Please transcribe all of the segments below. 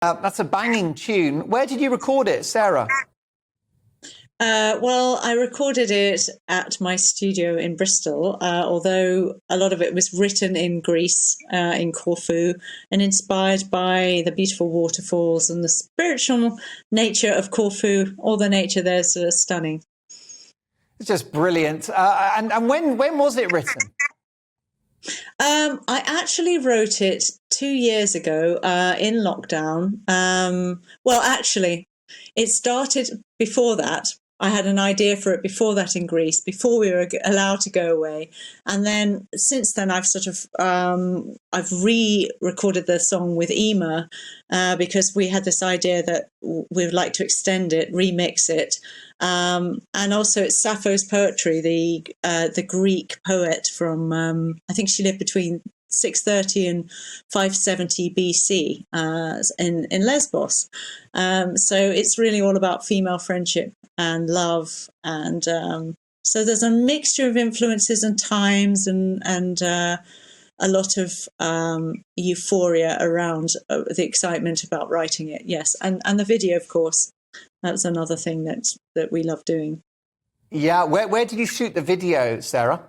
That's a banging tune. Where did you record it, Sarah? Well, I recorded it at my studio in Bristol, although a lot of it was written in Greece, in Corfu, and inspired by the beautiful waterfalls and the spiritual nature of Corfu. All the nature there's stunning. It's just brilliant. And when was it written? I actually wrote it 2 years ago in lockdown. Well, actually, it started before that. I had an idea for it before that in Greece, before we were allowed to go away. And then since then, I've I've re-recorded the song with Eimear because we had this idea that we would like to extend it, remix it. And also it's Sappho's poetry, the Greek poet from, I think she lived between 630 and 570 BC in Lesbos. So it's really all about female friendship and love. And so there's a mixture of influences and times and a lot of euphoria around the excitement about writing it. Yes. And the video, of course, that's another thing that we love doing. Yeah. Where did you shoot the video, Sarah?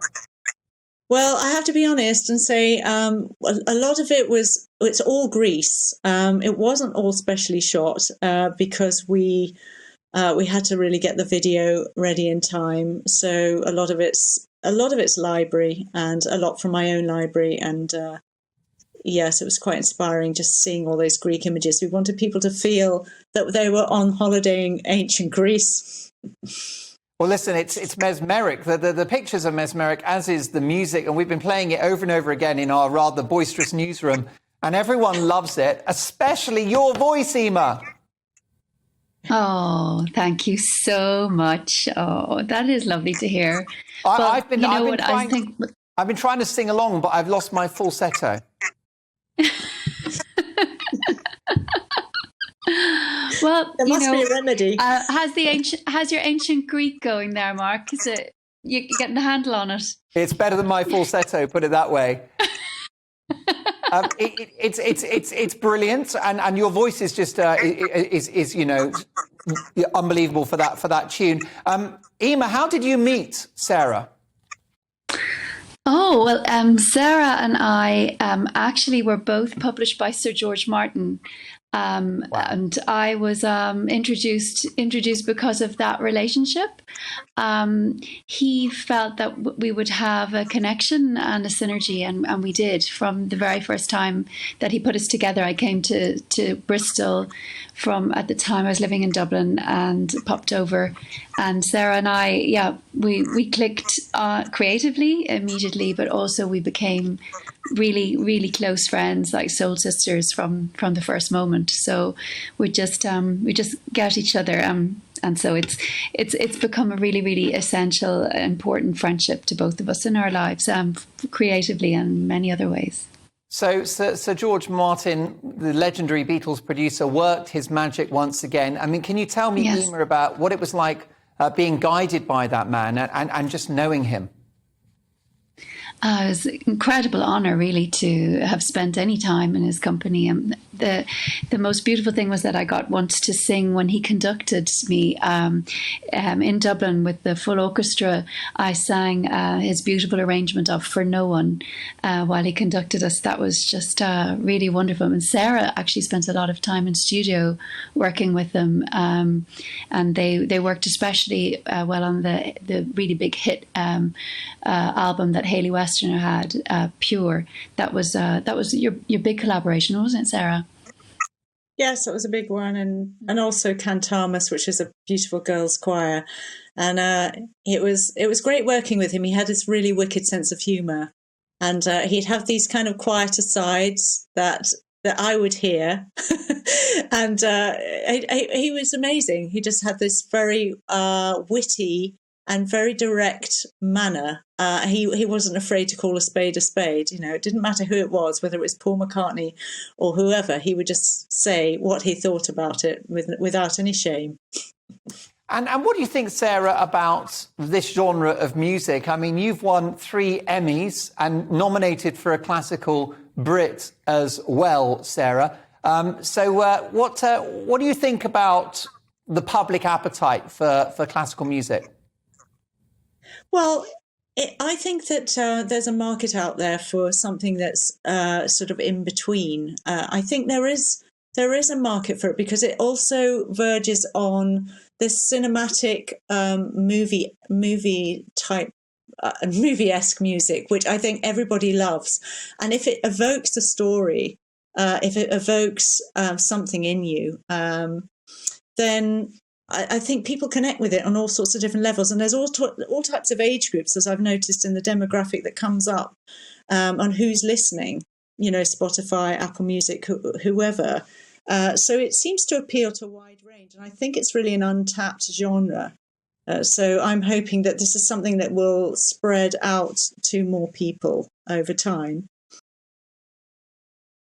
Well, I have to be honest and say a lot of it's all Greece. It wasn't all specially shot because we had to really get the video ready in time. So a lot of it's library and a lot from my own library. And yes, it was quite inspiring just seeing all those Greek images. We wanted people to feel that they were on holiday in ancient Greece. Well, listen, it's mesmeric. The pictures are mesmeric, as is the music. And we've been playing it over and over again in our rather boisterous newsroom. And everyone loves it, especially your voice, Eimear. Oh, thank you so much. Oh, that is lovely to hear. I've been trying to sing along, but I've lost my falsetto. Well, there must be a remedy. How's your ancient Greek going there, Mark? Is it you getting the handle on it? It's better than my falsetto, put it that way. It's brilliant, and your voice is just is unbelievable for that tune. Eimear, how did you meet Sarah? Oh, well, Sarah and I actually were both published by Sir George Martin. Wow. And I was introduced because of that relationship. He felt that we would have a connection and a synergy, and we did. From the very first time that he put us together, I came to Bristol from, at the time I was living in Dublin, and popped over. And Sarah and I, we clicked creatively immediately, but also we became really, really close friends, like soul sisters from the first moment. So we just get each other, and so it's become a really, really essential, important friendship to both of us in our lives, creatively and many other ways. So Sir George Martin, the legendary Beatles producer, worked his magic once again. I mean, can you tell me, Yes. Eimear, about what it was like being guided by that man and just knowing him? It was an incredible honour, really, to have spent any time in his company. And the most beautiful thing was that I got once to sing when he conducted me in Dublin with the full orchestra. I sang his beautiful arrangement of "For No One" while he conducted us. That was just really wonderful. And Sarah actually spent a lot of time in studio working with them, and they worked especially well on the really big hit album that Hayley Westerner had, Pure. That was your big collaboration, wasn't it, Sarah? Yes, it was a big one, and also Cantamus, which is a beautiful girls' choir, and it was great working with him. He had this really wicked sense of humour, and he'd have these kind of quieter sides that I would hear, and he was amazing. He just had this very witty and very direct manner. He wasn't afraid to call a spade a spade. You know, it didn't matter who it was, whether it was Paul McCartney or whoever. He would just say what he thought about it without any shame. And what do you think, Sarah, about this genre of music? I mean, you've won 3 Emmys and nominated for a classical Brit as well, Sarah. What do you think about the public appetite for classical music? Well, I think that there's a market out there for something that's sort of in between. I think there is a market for it because it also verges on this cinematic movie type. Movie-esque music, which I think everybody loves. And if it evokes a story, if it evokes something in you, then I think people connect with it on all sorts of different levels. And there's all types of age groups, as I've noticed in the demographic that comes up on who's listening, Spotify, Apple Music, whoever. So it seems to appeal to a wide range. And I think it's really an untapped genre. So I'm hoping that this is something that will spread out to more people over time.